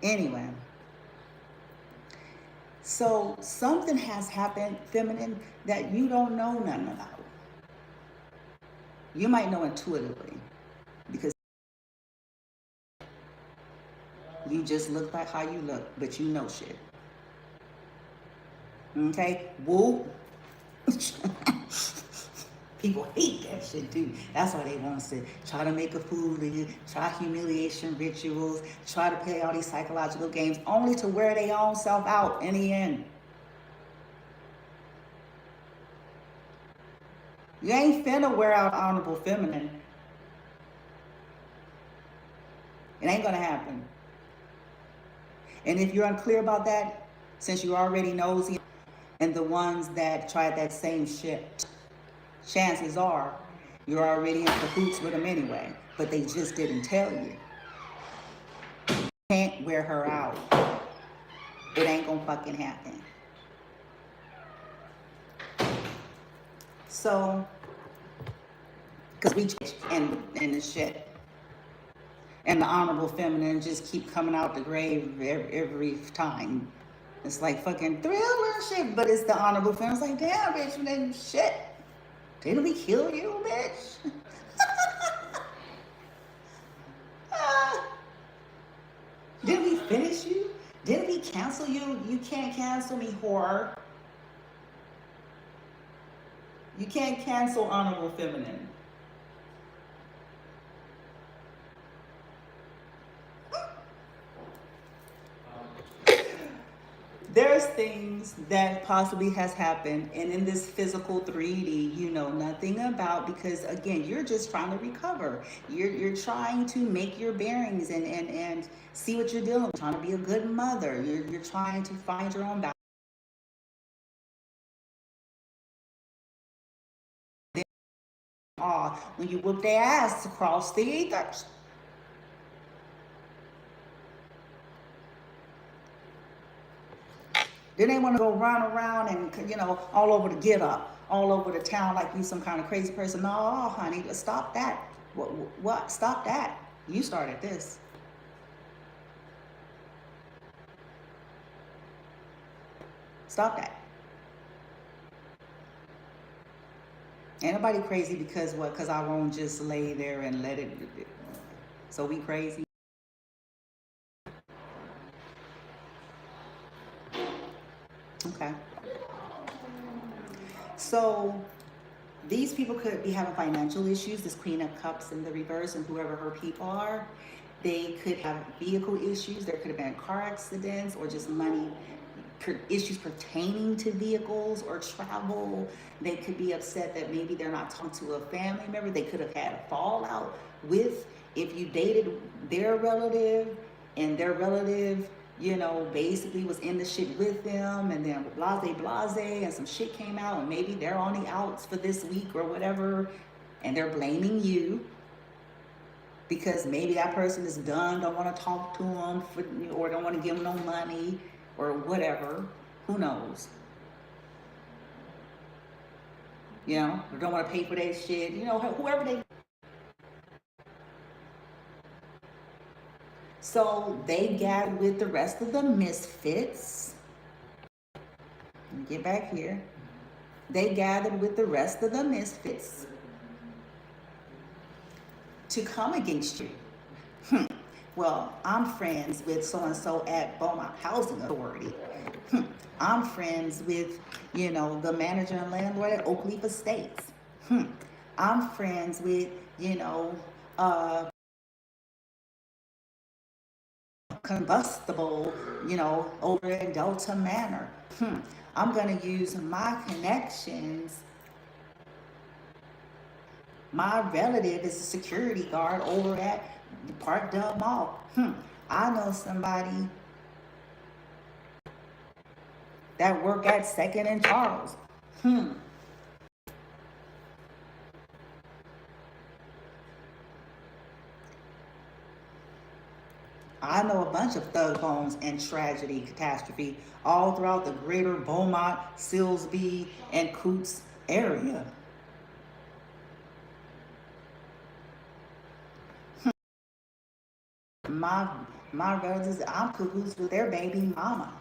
Anyway. So something has happened, feminine, that you don't know nothing about. You might know intuitively. Because you just look like how you look, but you know shit. Okay? Woo. People hate that shit too. That's why they want us to try to make a fool of you, try humiliation rituals, try to play all these psychological games, only to wear their own self out in the end. You ain't finna wear out honorable feminine. It ain't gonna happen. And if you're unclear about that, since you're already nosy, and the ones that tried that same shit, chances are you're already in cahoots with them anyway, but they just didn't tell you. Can't wear her out. It ain't gonna fucking happen. So, because we and the shit. And the honorable feminine just keep coming out the grave every time. It's like fucking Thriller shit, but it's the honorable feminine. It's like, damn, bitch, then shit. Didn't we kill you, bitch? Didn't we finish you? Didn't we cancel you? You can't cancel me, whore. You can't cancel honorable feminine. There's things that possibly has happened, and in this physical 3D you know nothing about, because again, you're just trying to recover. You're trying to make your bearings and see what you're dealing with, trying to be a good mother. You're trying to find your own balance. When you whoop their ass across the ethers. Then they want to go run around and, you know, all over the get up, all over the town like you some kind of crazy person. No, honey, stop that. What? Stop that. You started this. Stop that. Ain't nobody crazy because what? Because I won't just lay there and let it. So we crazy. Okay. So these people could be having financial issues, this Queen of Cups in the reverse, and whoever her people are. They could have vehicle issues. There could have been car accidents or just money issues pertaining to vehicles or travel. They could be upset that maybe they're not talking to a family member. They could have had a fallout with, if you dated their relative and their relative, you know, basically was in the shit with them, and then blase, and some shit came out, and maybe they're on the outs for this week or whatever, and they're blaming you because maybe that person is done, don't want to talk to them, or don't want to give them no money or whatever. Who knows? You know, or don't want to pay for their shit. You know, whoever they. So they gathered with the rest of the misfits. Let me get back here. They gathered with the rest of the misfits to come against you. Well, I'm friends with so-and-so at Beaumont Housing Authority. I'm friends with, you know, the manager and landlord at Oakleaf Estates. I'm friends with, you know, combustible, you know, over in Delta Manor. I'm going to use my connections. My relative is a security guard over at the Parkdale Mall. I know somebody that work at 2nd and Charles. I know a bunch of thug bones and tragedy, catastrophe all throughout the greater Beaumont, Silsbee, and Coots area. My relatives, I'm cahoots with their baby mama.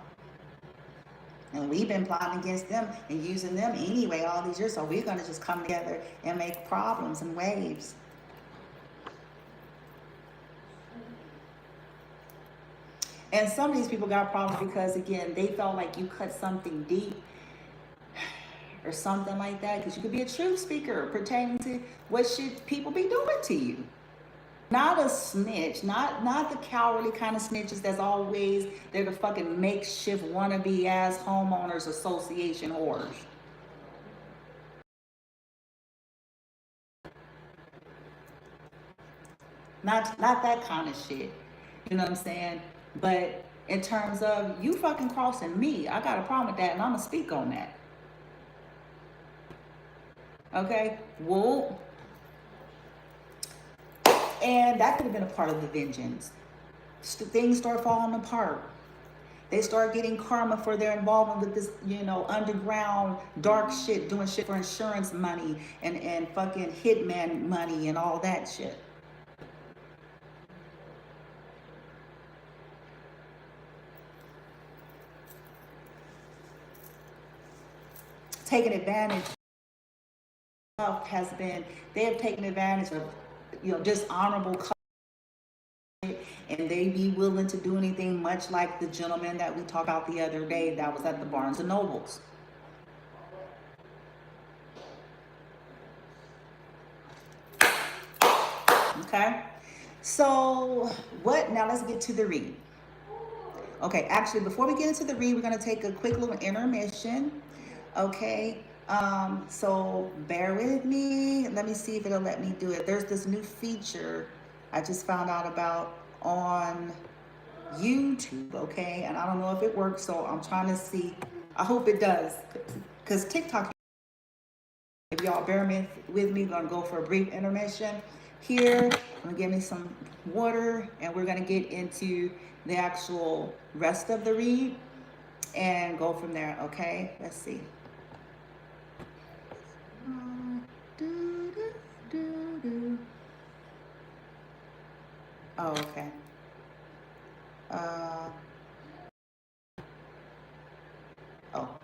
And we've been plotting against them and using them anyway all these years. So we're going to just come together and make problems and waves. And some of these people got problems because, again, they felt like you cut something deep or something like that. Because you could be a truth speaker pertaining to what should people be doing to you. Not a snitch, not the cowardly kind of snitches that's always they're the fucking makeshift wannabe ass homeowners association whores. Not that kind of shit. You know what I'm saying? But in terms of you fucking crossing me, I got a problem with that, and I'm gonna speak on that. Okay? Whoa. And that could have been a part of the vengeance. Things start falling apart. They start getting karma for their involvement with this, you know, underground dark shit, doing shit for insurance money and fucking hitman money and all that shit. Taking advantage of has been, they have taken advantage of, you know, dishonorable, and they be willing to do anything, much like the gentleman that we talked about the other day that was at the Barnes and Nobles. Okay, so what, now let's get to the read. Okay, actually, before we get into the read, we're going to take a quick little intermission. Okay, so bear with me. Let me see if it'll let me do it. There's this new feature I just found out about on YouTube, okay? And I don't know if it works, so I'm trying to see. I hope it does, because TikTok, if y'all bear with me, gonna go for a brief intermission here. I'm gonna give me some water, and we're gonna get into the actual rest of the read and go from there, okay? Let's see. Oh, okay. Oh.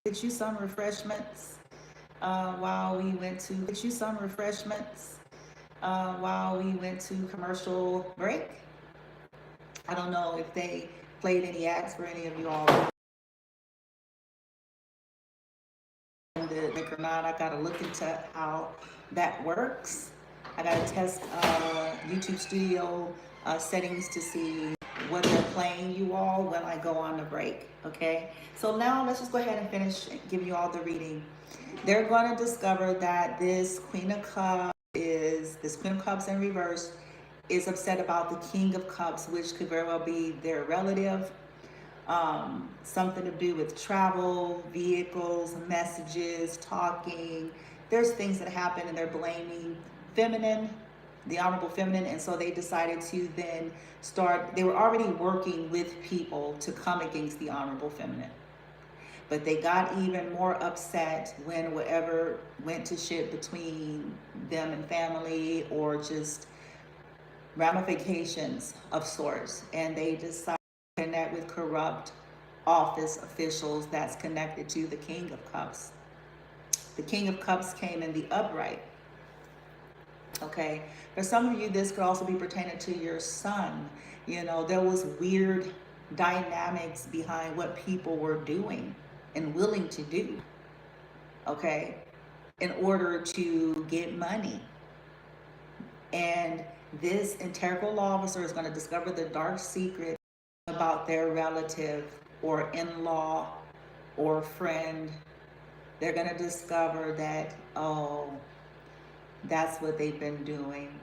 Get you some refreshments while we went to get you some refreshments while we went to commercial break. I don't know if they played any ads for any of you all or not. I gotta look into how that works. I gotta test YouTube Studio settings to see what they're playing you all when I go on the break. Okay, so now let's just go ahead and finish giving you all the reading. They're going to discover that this Queen of Cups in reverse is upset about the King of Cups, which could very well be their relative. Something to do with travel, vehicles, messages, talking. There's things that happen and they're blaming feminine, the honorable feminine. And so they decided to then start, they were already working with people to come against the honorable feminine. But they got even more upset when whatever went to shit between them and family, or just ramifications of sorts. And they decided to connect with corrupt office officials that's connected to the King of Cups. The King of Cups came in the upright. Okay, for some of you, this could also be pertaining to your son. You know, there was weird dynamics behind what people were doing and willing to do, okay, in order to get money. And this integral law officer is going to discover the dark secret about their relative or in-law or friend. They're going to discover that, oh, that's what they've been doing.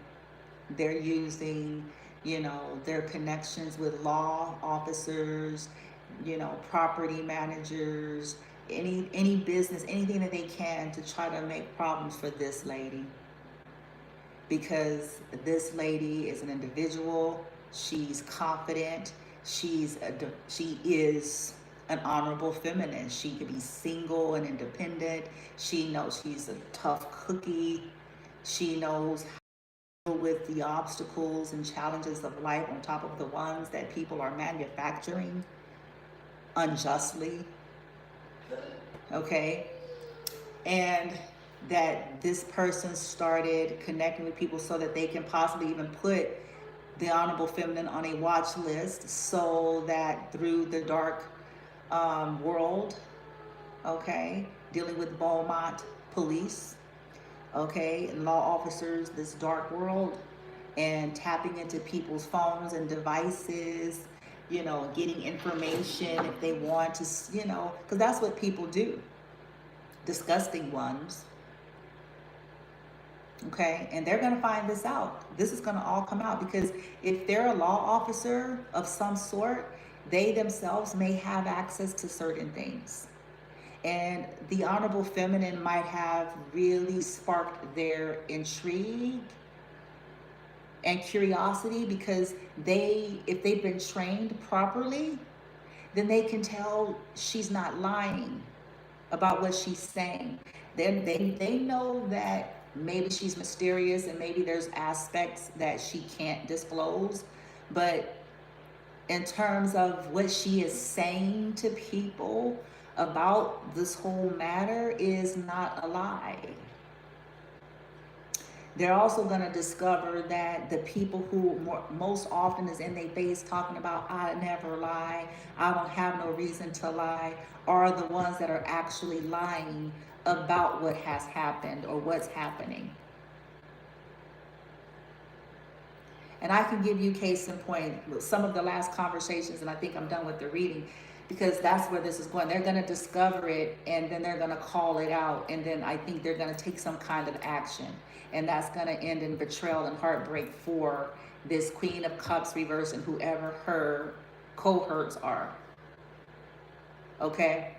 They're using, you know, their connections with law officers, you know, property managers, any business, anything that they can to try to make problems for this lady. Because this lady is an individual, she's confident, she is an honorable feminine. She could be single and independent. She knows she's a tough cookie. She knows how to deal with the obstacles and challenges of life on top of the ones that people are manufacturing unjustly. Okay? And that this person started connecting with people so that they can possibly even put the honorable feminine on a watch list, so that through the dark world, okay, dealing with Beaumont police, okay, and law officers, this dark world, and tapping into people's phones and devices, you know, getting information if they want to, you know, because that's what people do, disgusting ones. Okay, and they're going to find this out. This is going to all come out, because if they're a law officer of some sort, they themselves may have access to certain things. And the honorable feminine might have really sparked their intrigue and curiosity, because if they've been trained properly, then they can tell she's not lying about what she's saying. They know that maybe she's mysterious and maybe there's aspects that she can't disclose, but in terms of what she is saying to people about this whole matter is not a lie. They're also going to discover that the people who most often is in their face talking about, I never lie, I don't have no reason to lie, are the ones that are actually lying about what has happened or what's happening. And I can give you case in point with some of the last conversations, and I think I'm done with the reading, because that's where this is going. They're going to discover it, and then they're going to call it out, and then I think they're going to take some kind of action, and that's going to end in betrayal and heartbreak for this Queen of Cups reverse and whoever her cohorts are. Okay?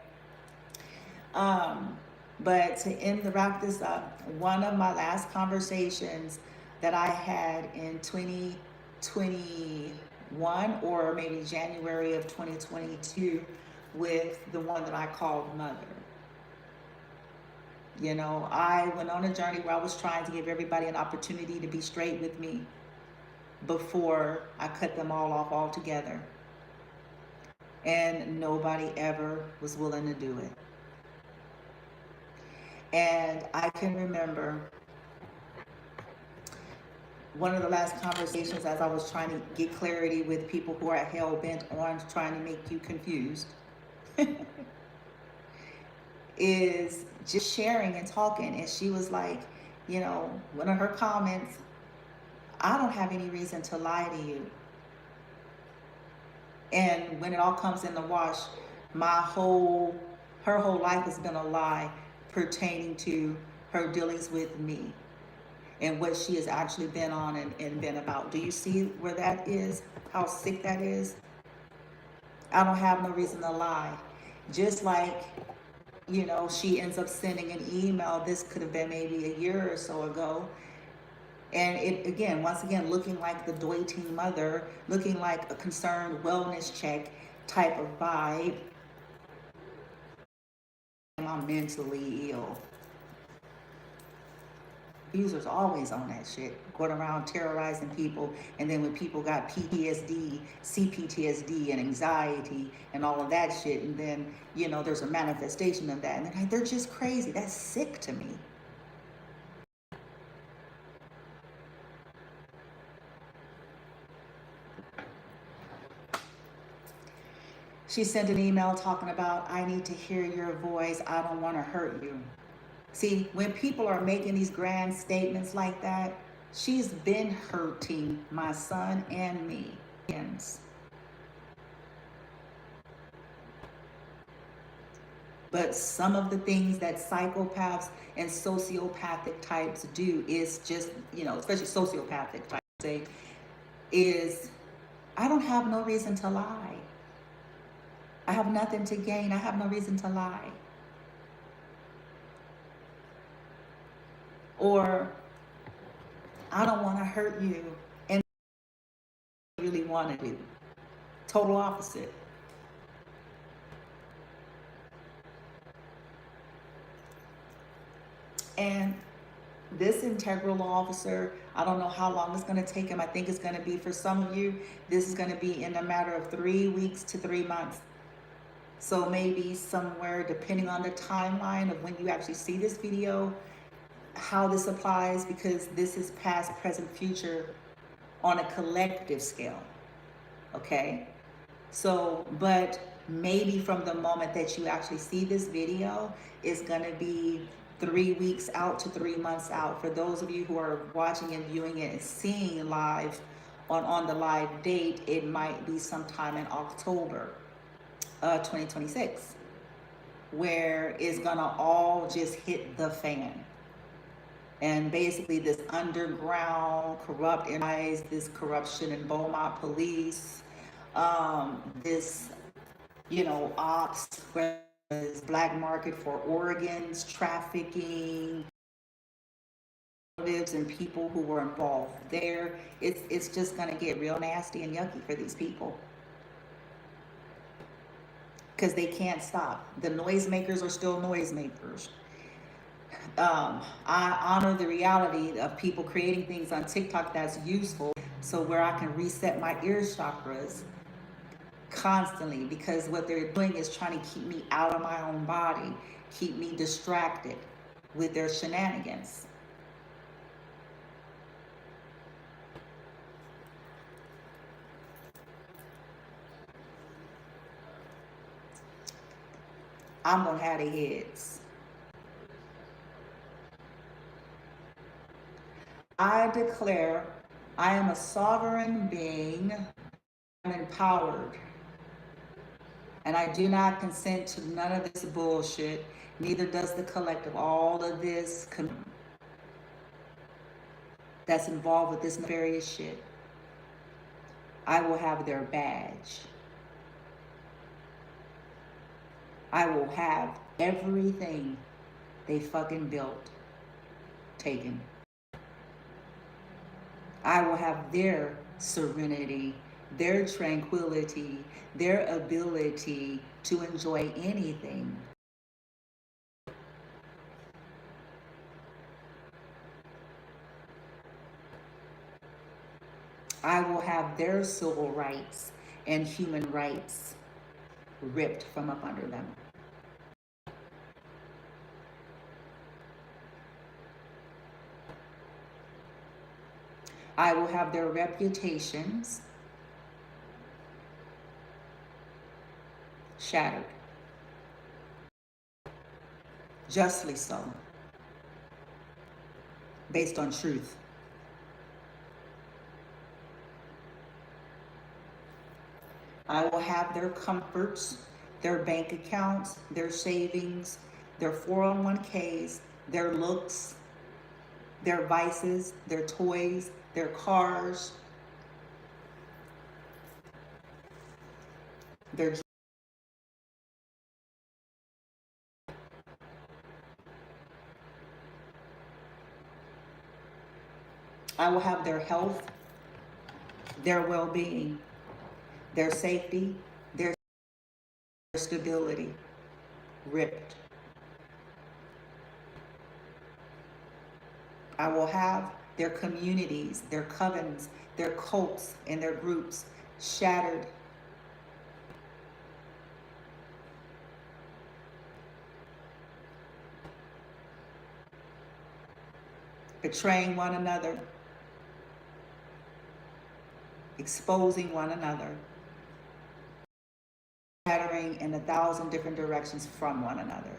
But to wrap this up, one of my last conversations that I had in 2021, or maybe January of 2022, with the one that I called Mother. You know, I went on a journey where I was trying to give everybody an opportunity to be straight with me before I cut them all off altogether. And nobody ever was willing to do it. And I can remember one of the last conversations, as I was trying to get clarity with people who are hell-bent on trying to make you confused, is just sharing and talking. And she was like, you know, one of her comments, I don't have any reason to lie to you. And when it all comes in the wash, her whole life has been a lie pertaining to her dealings with me. and what she has actually been on and been about. Do you see where that is? How sick that is? I don't have no reason to lie. Just like, you know, she ends up sending an email. This could have been maybe a year or so ago. And it, again, once again, looking like the doiting mother, looking like a concerned wellness check type of vibe. I'm mentally ill. Abusers always on that shit, going around terrorizing people, and then when people got PTSD, CPTSD, and anxiety, and all of that shit, and then, you know, there's a manifestation of that, and they're just crazy. That's sick to me. She sent an email talking about, I need to hear your voice. I don't want to hurt you. See, when people are making these grand statements like that, she's been hurting my son and me. But some of the things that psychopaths and sociopathic types do is just, you know, especially sociopathic types say, is I don't have no reason to lie. I have nothing to gain. I have no reason to lie. Or I don't want to hurt you, and I really want to do. Total opposite. And this integral officer, I don't know how long it's going to take him. I think it's going to be, for some of you, this is going to be in a matter of 3 weeks to 3 months. So maybe somewhere, depending on the timeline of when you actually see this video, how this applies, because this is past, present, future on a collective scale. Okay? So, but maybe from the moment that you actually see this video, it's going to be 3 weeks out to 3 months out. For those of you who are watching and viewing it and seeing live on the live date, it might be sometime in October 2026, where it's gonna all just hit the fan. And basically this underground corrupt enterprise, this corruption in Beaumont police, this, you know, ops, where black market for organs, trafficking, and people who were involved there, it's just going to get real nasty and yucky for these people, because they can't stop. The noisemakers are still noisemakers. I honor the reality of people creating things on TikTok that's useful, so where I can reset my ear chakras constantly, because what they're doing is trying to keep me out of my own body, keep me distracted with their shenanigans. I'm gonna have their heads. I declare I am a sovereign being. I'm empowered. And I do not consent to none of this bullshit. Neither does the collective. All of this that's involved with this nefarious shit. I will have their badge. I will have everything they fucking built taken. I will have their serenity, their tranquility, their ability to enjoy anything. I will have their civil rights and human rights ripped from up under them. I will have their reputations shattered. Justly so. Based on truth. I will have their comforts, their bank accounts, their savings, their 401ks, their looks, their vices, their toys, their cars, their I will have their health, their well-being, their safety, their stability ripped. I will have their communities, their covens, their cults, and their groups shattered. Betraying one another, exposing one another, scattering in 1,000 different directions from one another.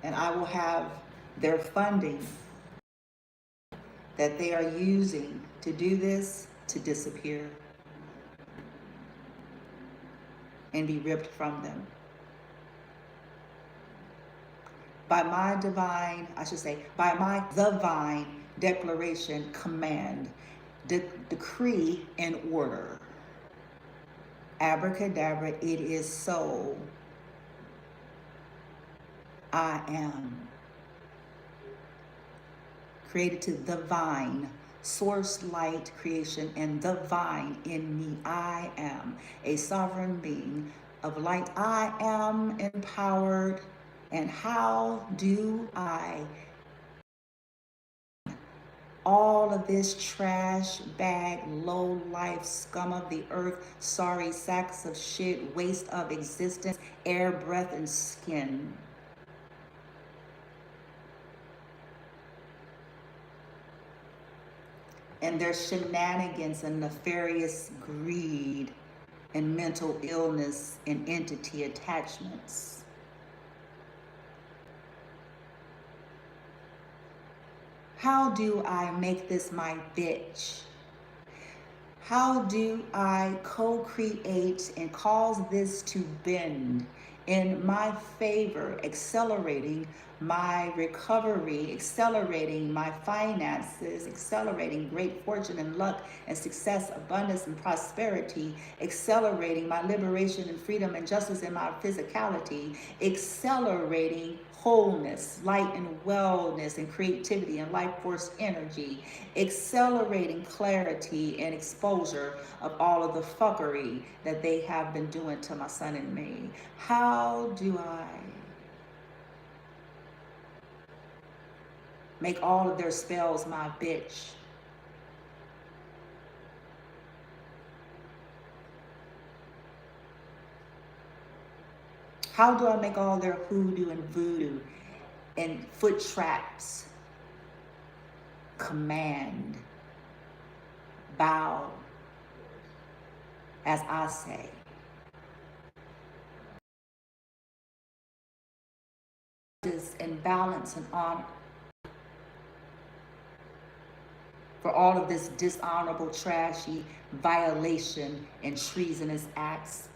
And I will have their funding that they are using to do this to disappear and be ripped from them. By my divine, I should say, by my divine declaration, command, decree, and order. Abracadabra, it is so. I am. Created to divine, source light creation and divine in me. I am a sovereign being of light. I am empowered. And how do I all of this trash bag, low life, scum of the earth, sorry sacks of shit, waste of existence, air, breath, and skin? And their shenanigans and nefarious greed and mental illness and entity attachments. How do I make this my bitch? How do I co-create and cause this to bend in my favor, accelerating my recovery, accelerating my finances, accelerating great fortune and luck and success, abundance and prosperity, accelerating my liberation and freedom and justice in my physicality, accelerating wholeness, light and wellness and creativity and life force energy, accelerating clarity and exposure of all of the fuckery that they have been doing to my son and me. How do I make all of their spells my bitch? How do I make all their hoodoo and voodoo and foot traps command, bow, as I say? And balance and honor for all of this dishonorable, trashy violation and treasonous acts.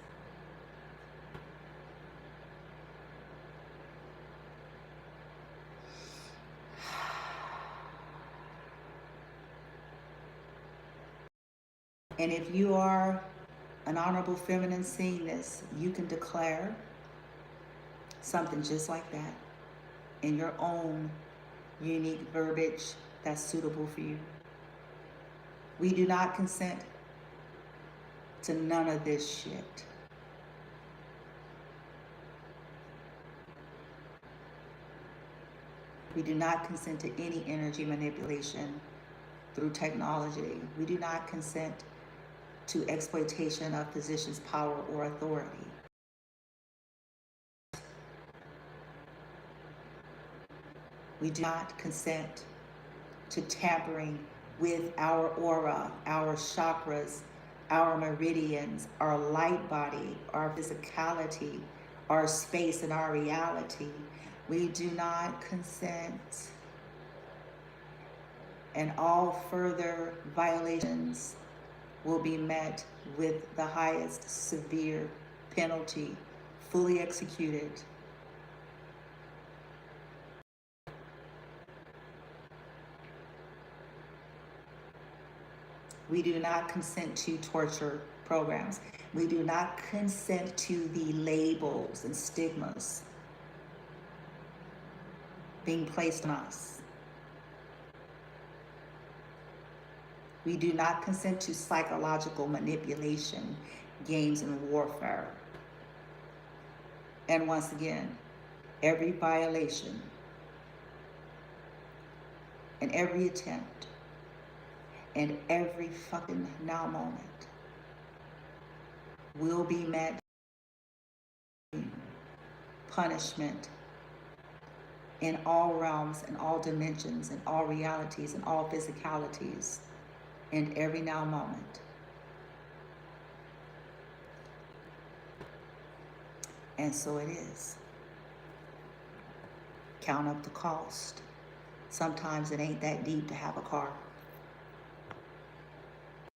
And if you are an honorable feminine seeing this, you can declare something just like that in your own unique verbiage that's suitable for you. We do not consent to none of this shit. We do not consent to any energy manipulation through technology. We do not consent to exploitation of positions, power, or authority. We do not consent to tampering with our aura, our chakras, our meridians, our light body, our physicality, our space, and our reality. We do not consent, and all further violations will be met with the highest severe penalty fully executed. We do not consent to torture programs. We do not consent to the labels and stigmas being placed on us. We do not consent to psychological manipulation, games, and warfare. And once again, every violation and every attempt and every fucking now moment will be met with punishment in all realms, in all dimensions, in all realities, in all physicalities, in every now moment. And so it is. Count up the cost. Sometimes it ain't that deep to have a car.